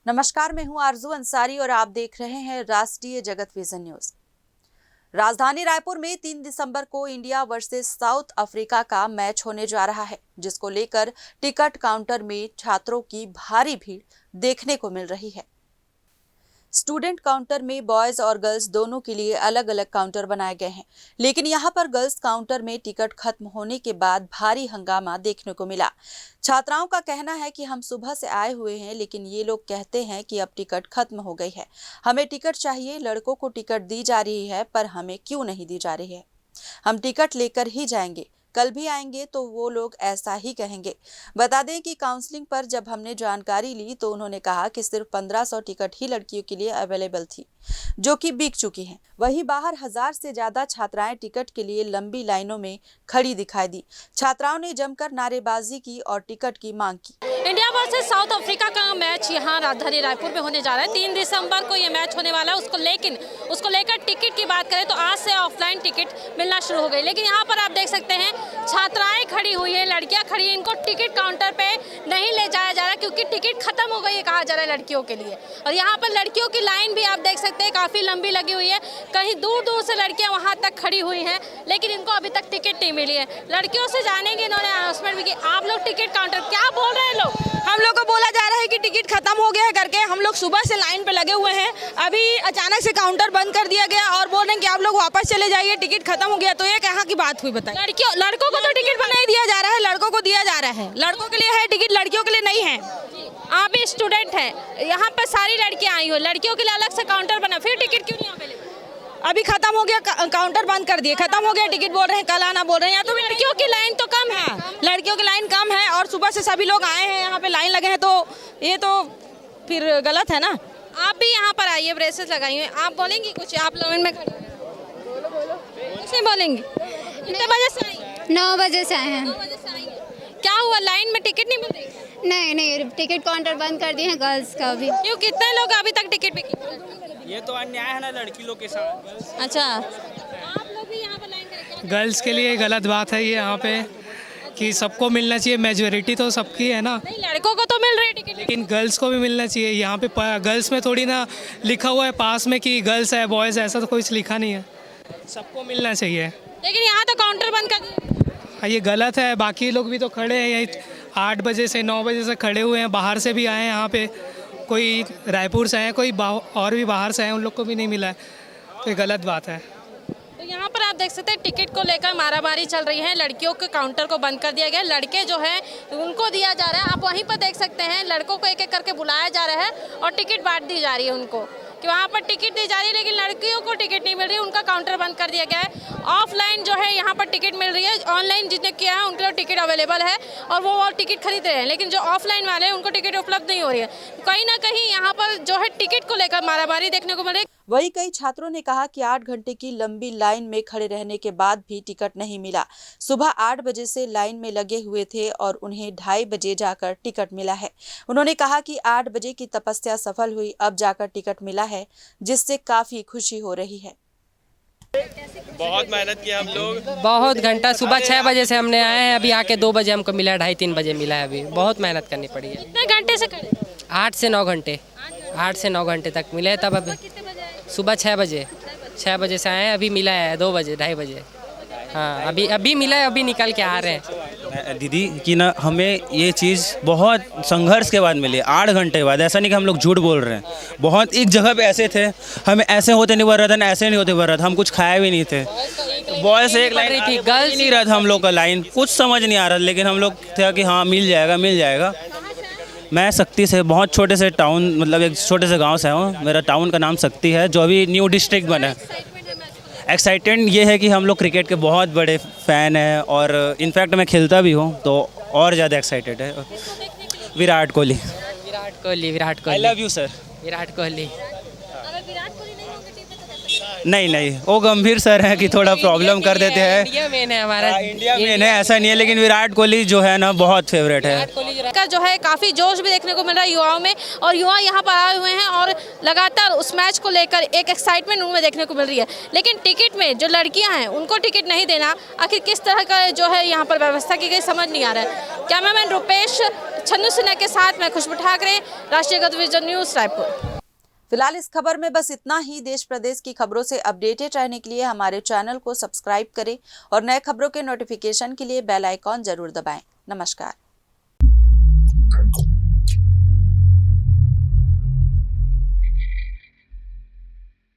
नमस्कार, मैं हूं आरजू अंसारी और आप देख रहे हैं राष्ट्रीय जगत विजन न्यूज। राजधानी रायपुर में 3 दिसंबर को इंडिया वर्सेस साउथ अफ्रीका का मैच होने जा रहा है, जिसको लेकर टिकट काउंटर में छात्रों की भारी भीड़ देखने को मिल रही है। स्टूडेंट काउंटर में बॉयज और गर्ल्स दोनों के लिए अलग अलग काउंटर बनाए गए हैं, लेकिन यहां पर गर्ल्स काउंटर में टिकट खत्म होने के बाद भारी हंगामा देखने को मिला। छात्राओं का कहना है कि हम सुबह से आए हुए हैं, लेकिन ये लोग कहते हैं कि अब टिकट खत्म हो गई है, हमें टिकट चाहिए। लड़कों को टिकट दी जा रही है, पर हमें क्यों नहीं दी जा रही है? हम टिकट लेकर ही जाएंगे, कल भी आएंगे तो वो लोग ऐसा ही कहेंगे। बता दें कि काउंसलिंग पर जब हमने जानकारी ली तो उन्होंने कहा कि सिर्फ 1500 टिकट ही लड़कियों के लिए अवेलेबल थी, जो कि बिक चुकी हैं। वहीं बाहर 1000 से ज्यादा छात्राएं टिकट के लिए लंबी लाइनों में खड़ी दिखाई दी। छात्राओं ने जमकर नारेबाजी की और टिकट की मांग की। इंडिया वर्सेस साउथ अफ्रीका का मैच यहाँ राजधानी रायपुर में होने जा रहा है। 3 दिसंबर को ये मैच होने वाला है। उसको लेकर टिकट की बात करें तो आज से ऑफलाइन टिकट मिलना शुरू हो गई, लेकिन यहाँ पर आप देख सकते हैं छात्राएं खड़ी हुई हैं, लड़कियां खड़ी हैं। इनको टिकट काउंटर पे नहीं ले जाया जा रहा क्योंकि टिकट खत्म हो गई है, कहा जा रहा है लड़कियों के लिए। और यहाँ पर लड़कियों की लाइन भी आप देख सकते हैं काफ़ी लंबी लगी हुई है। कहीं दूर दूर से लड़कियाँ वहाँ तक खड़ी हुई हैं, लेकिन इनको अभी तक टिकट नहीं मिली है। लड़कियों से जानेंगे, इन्होंने अनाउंसमेंट भी की। आप लोग टिकट काउंटर क्या बोल रहे हैं? लोग हम लोग को बोला जा रहा है कि टिकट खत्म हो गया है करके। हम लोग सुबह से लाइन पे लगे हुए हैं, अभी अचानक से काउंटर बंद कर दिया गया और बोल रहे हैं कि आप लोग वापस चले जाइए, टिकट खत्म हो गया। तो ये कहाँ की बात हुई बताइए? लड़कों को तो टिकट नहीं दिया जा रहा है, लड़कों को दिया जा रहा है। लड़कों के लिए है टिकट, लड़कियों के लिए नहीं है। आप भी स्टूडेंट हैं, यहाँ पर सारी लड़कियाँ आई हो, लड़कियों के लिए अलग से काउंटर बना, फिर टिकट क्यों नहीं अवेलेबल? अभी खत्म हो गया, काउंटर बंद कर दिए, खत्म हो गया टिकट। बोल रहे हैं कल आना, बोल रहे हैं। यहाँ तो लड़कियों की लाइन तो कम है, लड़कियों की लाइन कम है और सुबह से सभी लोग आए हैं, यहाँ पे लाइन लगे हैं, तो ये तो फिर गलत है ना। आप भी यहाँ पर आइए, ब्रेसेस लगाई हुई। आप बोलेंगी कुछ? आप लाइन में खड़े कुछ नहीं बोलेंगी? कितने बजे से आई? 9 बजे से आए हैं। 9 बजे से आई हैं। क्या हुआ, लाइन में टिकट नहीं मिल रही? नहीं, टिकट काउंटर बंद कर दिए हैं गर्ल्स का भी। क्यों, कितने लोग अभी तक टिकट पे? ये तो अन्याय है ना लड़की लोग के साथ। अच्छा, आप लोग भी यहाँ पर लाइन करें? गर्ल्स के लिए गलत बात है ये यहाँ पे कि सबको मिलना चाहिए, मेजॉरिटी तो सबकी है ना। नहीं, लड़कों को तो मिल रही है टिकट, लेकिन गर्ल्स को भी मिलना चाहिए। यहाँ पे गर्ल्स में थोड़ी ना लिखा हुआ है पास में कि गर्ल्स है बॉयज़ है, ऐसा तो कुछ लिखा नहीं है। सबको मिलना चाहिए, लेकिन यहाँ तो काउंटर बंद कर दिया। ये गलत है। बाकी लोग भी तो खड़े हैं यही 8 बजे से 9 बजे से खड़े हुए हैं, बाहर से भी आए हैं यहाँ पे, कोई रायपुर से आए, कोई और भी बाहर से आए, उन लोग को भी नहीं मिला है, तो ये गलत बात है। तो यहाँ पर आप देख सकते हैं टिकट को लेकर मारामारी चल रही है। लड़कियों के काउंटर को बंद कर दिया गया, लड़के जो हैं उनको दिया जा रहा है। आप वहीं पर देख सकते हैं लड़कों को एक एक करके बुलाया जा रहा है और टिकट बांट दी जा रही है उनको, कि वहाँ पर टिकट दी जा रही है, लेकिन लड़कियों को टिकट नहीं मिल रही है, उनका काउंटर बंद कर दिया गया है। ऑफलाइन जो है यहाँ पर टिकट मिल रही है, ऑनलाइन जिसने किया है उनके लिए टिकट अवेलेबल है और वो टिकट खरीद रहे हैं, लेकिन जो ऑफलाइन वाले हैं उनको टिकट उपलब्ध नहीं हो रही है। कहीं ना कहीं यहाँ पर जो है टिकट को लेकर मारामारी देखने को मिल रही है। वहीं कई छात्रों ने कहा कि 8 घंटे की लंबी लाइन में खड़े रहने के बाद भी टिकट नहीं मिला। सुबह 8 बजे से लाइन में लगे हुए थे और उन्हें 2:30 बजे जाकर टिकट मिला है। उन्होंने कहा कि 8 बजे की तपस्या सफल हुई, अब जाकर टिकट मिला है, जिससे काफी खुशी हो रही है। बहुत मेहनत किया हम लोग, बहुत घंटा, सुबह 6 बजे से हमने आए हैं, अभी आके 2 बजे हमको मिला, 2:30-3 बजे मिला है। अभी बहुत मेहनत करनी पड़ी है। कितने घंटे से खड़े? 8 से 9 घंटे, 8 से 9 घंटे तक मिले, तब अभी सुबह 6 बजे से आए हैं, अभी मिला है 2 बजे 2:30 बजे। हाँ, अभी मिला है, अभी निकल के आ रहे हैं। दीदी कि ना हमें ये चीज़ बहुत संघर्ष के बाद मिली, 8 घंटे के बाद। ऐसा नहीं कि हम लोग झूठ बोल रहे हैं, बहुत एक जगह पे ऐसे थे, हमें ऐसे होते नहीं बढ़ रहा था, ऐसे नहीं होते बढ़ रहा था, हम कुछ खाए भी नहीं थे। बॉयज़ एक लाइन थी, गर्ल्स नहीं रहा था हम लोग का लाइन, कुछ समझ नहीं आ रहा, लेकिन हम लोग थे कि हाँ मिल जाएगा। मैं शक्ति से, बहुत छोटे से टाउन, मतलब एक छोटे से गांव से हूँ। मेरा टाउन का नाम शक्ति है, जो अभी न्यू डिस्ट्रिक्ट बना है। एक्साइटेड ये है कि हम लोग क्रिकेट के बहुत बड़े फ़ैन हैं और इनफैक्ट मैं खेलता भी हूँ, तो और ज़्यादा एक्साइटेड है। Virat Kohli. I love you sir. Virat Kohli. नहीं, वो गंभीर सर हैं कि थोड़ा प्रॉब्लम कर देते हैं। इंडिया मेन है हमारा, इंडिया मेन है, ऐसा नहीं है, लेकिन विराट कोहली जो है ना बहुत फेवरेट है। का जो है काफ़ी जोश भी देखने को मिल रहा है युवाओं में, और युवा यहाँ पर आए हुए हैं और लगातार उस मैच को लेकर एक एक्साइटमेंट उनमें देखने को मिल रही है। लेकिन टिकट में जो लड़कियाँ हैं उनको टिकट नहीं देना, आखिर किस तरह का जो है यहाँ पर व्यवस्था की गई समझ नहीं आ रहा है। कैमरामैन रुपेश छन्नू सिन्हा के साथ मैं खुशबू ठाकरे, राष्ट्रीय गतिविजन न्यूज़ रायपुर। फिलहाल इस खबर में बस इतना ही। देश प्रदेश की खबरों से अपडेटेड रहने के लिए हमारे चैनल को सब्सक्राइब करें और नए खबरों के नोटिफिकेशन के लिए बेल आइकॉन जरूर दबाएं। नमस्कार।